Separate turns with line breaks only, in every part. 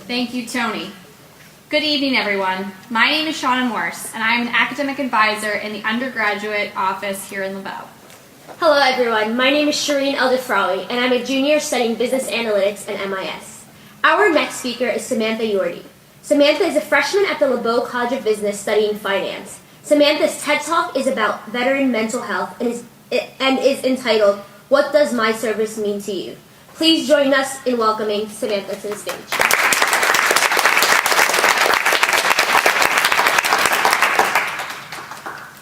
Thank you, Tony. Good evening, everyone. My name is Shauna Morse, and I am an academic advisor in the undergraduate office here in LeBow.
Hello, everyone. My name is Shireen Eldefrawi, and I'm a junior studying business analytics and MIS. Our next speaker is Samantha Yordy. Samantha is a freshman at the LeBow College of Business studying finance. Samantha's TED Talk is about veteran mental health and is entitled, "What Does My Service Mean to You?" Please join us in welcoming Samantha to the stage.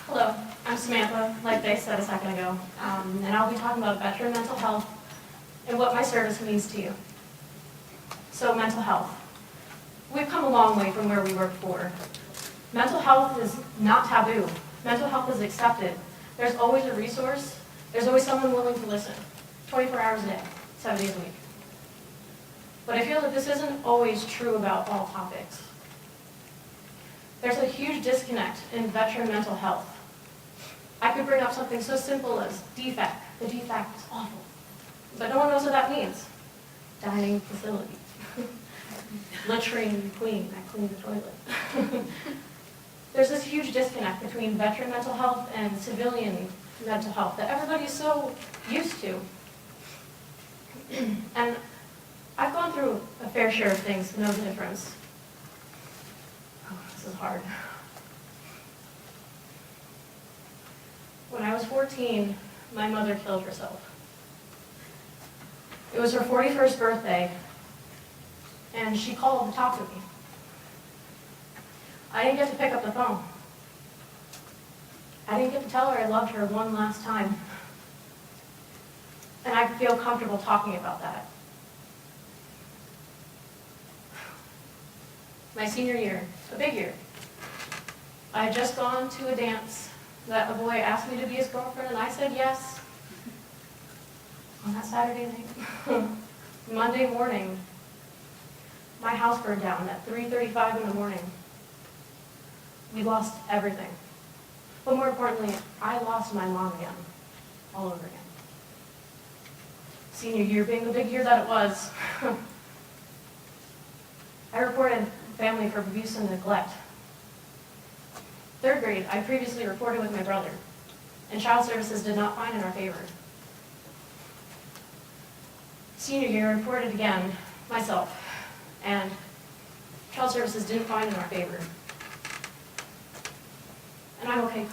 Hello, I'm Samantha, like they said a second ago, and I'll be talking about veteran mental health and what my service means to you. So, mental health. We've come a long way from where we were before. Mental health is not taboo. Mental health is accepted. There's always a resource. There's always someone willing to listen, 24 hours a day, 7 days a week. But I feel that this isn't always true about all topics. There's a huge disconnect in veteran mental health. I could bring up something so simple as defect. The defect is awful. But no one knows what that means. Dining facility. Latrine queen, I cleaned the toilet. There's this huge disconnect between veteran mental health and civilian mental health that everybody's so used to. And I've gone through a fair share of things to know the difference. Oh, this is hard. When I was 14, my mother killed herself. It was her 41st birthday, and she called to talk to me. I didn't get to pick up the phone. I didn't get to tell her I loved her one last time. And I feel comfortable talking about that. My senior year, a big year. I had just gone to a dance that a boy asked me to be his girlfriend, and I said yes. On that Saturday night. Monday morning, my house burned down at 3:35 in the morning. We lost everything. But more importantly, I lost my mom again, all over again. Senior year being the big year that it was, I reported family for abuse and neglect. Third grade, I previously reported with my brother, and child services did not find in our favor. Senior year, I reported again, myself, and child services didn't find in our favor. And I'm okay,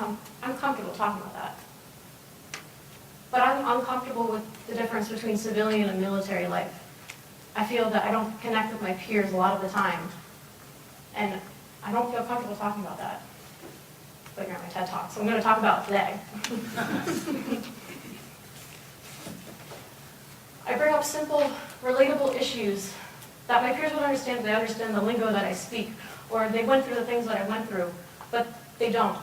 I'm comfortable talking about that. But I'm uncomfortable with the difference between civilian and military life. I feel that I don't connect with my peers a lot of the time, and I don't feel comfortable talking about that. But you're on my TED Talk, so I'm going to talk about it today. I bring up simple, relatable issues that my peers would understand if they understand the lingo that I speak, or they went through the things that I went through, but they don't.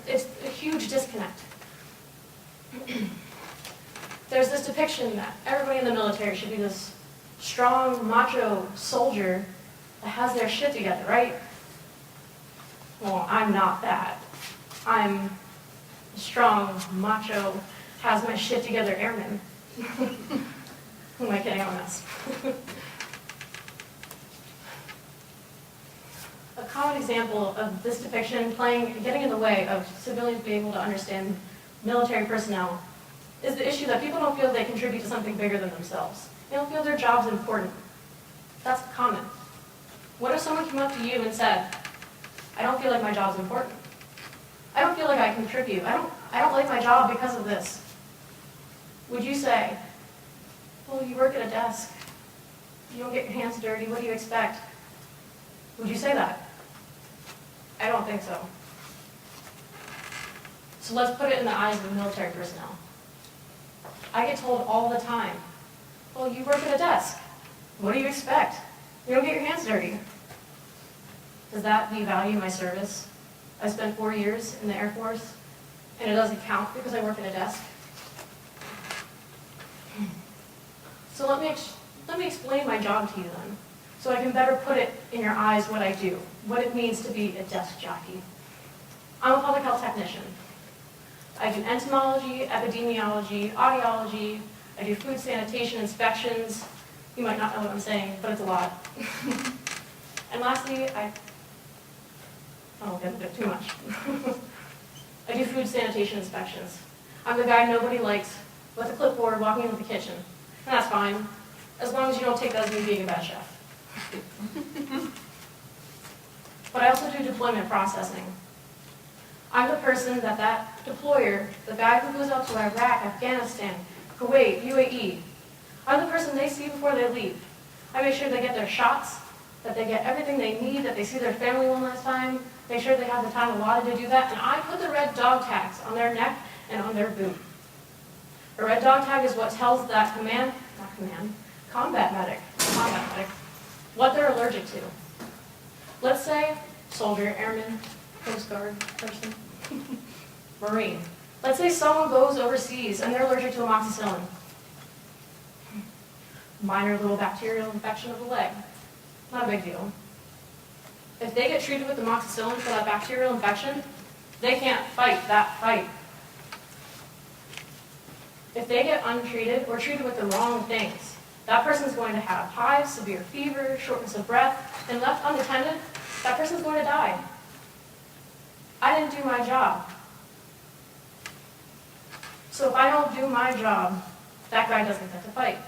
It's a huge disconnect. There's this depiction that everybody in the military should be this strong, macho soldier that has their shit together, right? Well, I'm not that. I'm a strong, macho, has my shit together airman. Who am I kidding on this? A common example of this depiction getting in the way of civilians being able to understand military personnel is the issue that people don't feel they contribute to something bigger than themselves. They don't feel their job's important. That's common. What if someone came up to you and said, I don't feel like my job's important. I don't feel like I contribute. I don't like my job because of this. Would you say, well, you work at a desk. You don't get your hands dirty. What do you expect? Would you say that? I don't think so. So let's put it in the eyes of military personnel. I get told all the time, well, you work at a desk. What do you expect? You don't get your hands dirty. Does that devalue my service? I spent 4 years in the Air Force, and it doesn't count because I work at a desk. So let me explain my job to you then, so I can better put it in your eyes what I do, what it means to be a desk jockey. I'm a public health technician. I do entomology, epidemiology, audiology, I do food sanitation inspections, You might not know what I'm saying, but it's a lot. And lastly, I won't get into it too much. I do food sanitation inspections. I'm the guy nobody likes with a clipboard walking into the kitchen. And that's fine, as long as you don't take that as me being a bad chef. But I also do deployment processing. I'm the person that deployer, the guy who goes out to Iraq, Afghanistan, Kuwait, UAE, I'm the person they see before they leave. I make sure they get their shots, that they get everything they need, that they see their family one last time, make sure they have the time allotted to do that, and I put the red dog tags on their neck and on their boot. A red dog tag is what tells that combat medic, what they're allergic to. Let's say soldier, airman, Coast Guard person, Marine. Let's say someone goes overseas and they're allergic to amoxicillin. Minor little bacterial infection of the leg. Not a big deal. If they get treated with amoxicillin for that bacterial infection, they can't fight that fight. If they get untreated or treated with the wrong things, that person's going to have hives, severe fever, shortness of breath, and left unattended, that person's going to die. I didn't do my job. So if I don't do my job, that guy doesn't get to fight.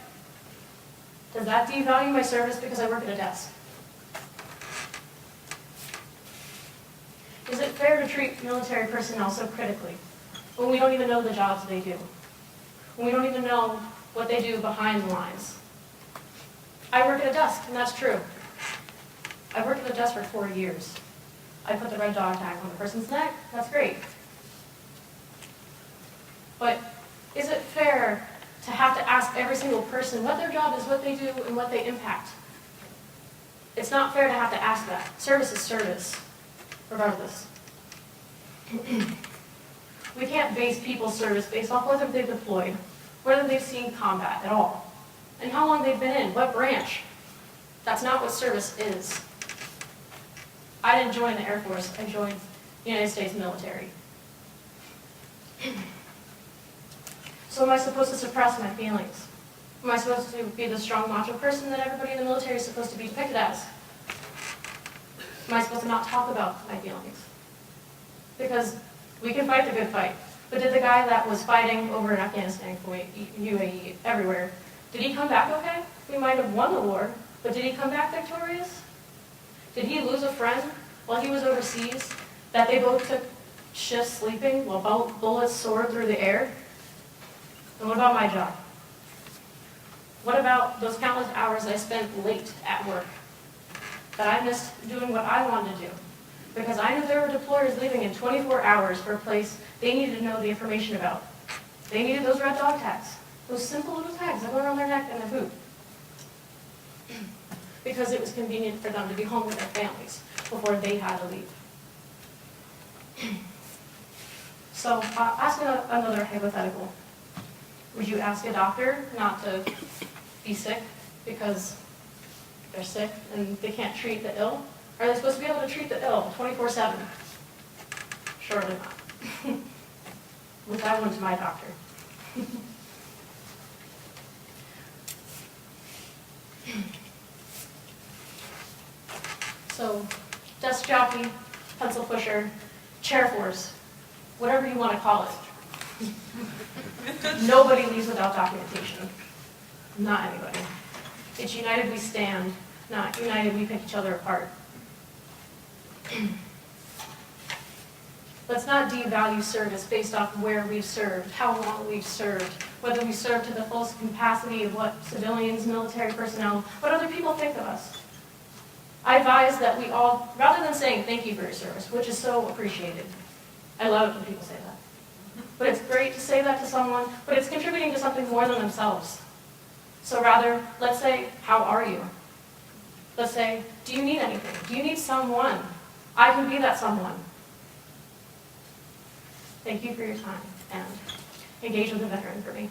Does that devalue my service because I work at a desk? Is it fair to treat military personnel so critically when we don't even know the jobs they do? When we don't even know what they do behind the lines? I work at a desk, and that's true. I've worked at a desk for 4 years. I put the red dog tag on the person's neck, that's great. But is it fair to have to ask every single person what their job is, what they do, and what they impact? It's not fair to have to ask that. Service is service, regardless. We can't base people's service based off whether they've deployed, whether they've seen combat at all, and how long they've been in, what branch. That's not what service is. I didn't join the Air Force, I joined the United States military. So am I supposed to suppress my feelings? Am I supposed to be the strong macho person that everybody in the military is supposed to be depicted as? Am I supposed to not talk about my feelings? Because we can fight the good fight. But did the guy that was fighting over in Afghanistan, Kuwait, UAE, everywhere, did he come back okay? We might have won the war, but did he come back victorious? Did he lose a friend while he was overseas that they both took shifts sleeping while bullets soared through the air? And what about my job? What about those countless hours I spent late at work that I missed doing what I wanted to do? Because I knew there were deployers leaving in 24 hours for a place they needed to know the information about. They needed those red dog tags, those simple little tags that go around their neck and their boot. Because it was convenient for them to be home with their families before they had to leave. So ask another hypothetical. Would you ask a doctor not to be sick because they're sick and they can't treat the ill? Are they supposed to be able to treat the ill 24/7? Surely not. Which I went to my doctor. So, desk jockey, pencil pusher, chair force, whatever you want to call it. Nobody leaves without documentation. Not anybody. It's united we stand, not united we pick each other apart. Let's not devalue service based off where we've served, how long we've served, whether we serve to the fullest capacity of what civilians, military personnel, what other people think of us. I advise that we all, rather than saying thank you for your service, which is so appreciated, I love it when people say that. But it's great to say that to someone, but it's contributing to something more than themselves. So rather, let's say, how are you? Let's say, do you need anything? Do you need someone? I can be that someone. Thank you for your time, and engage with a veteran for me.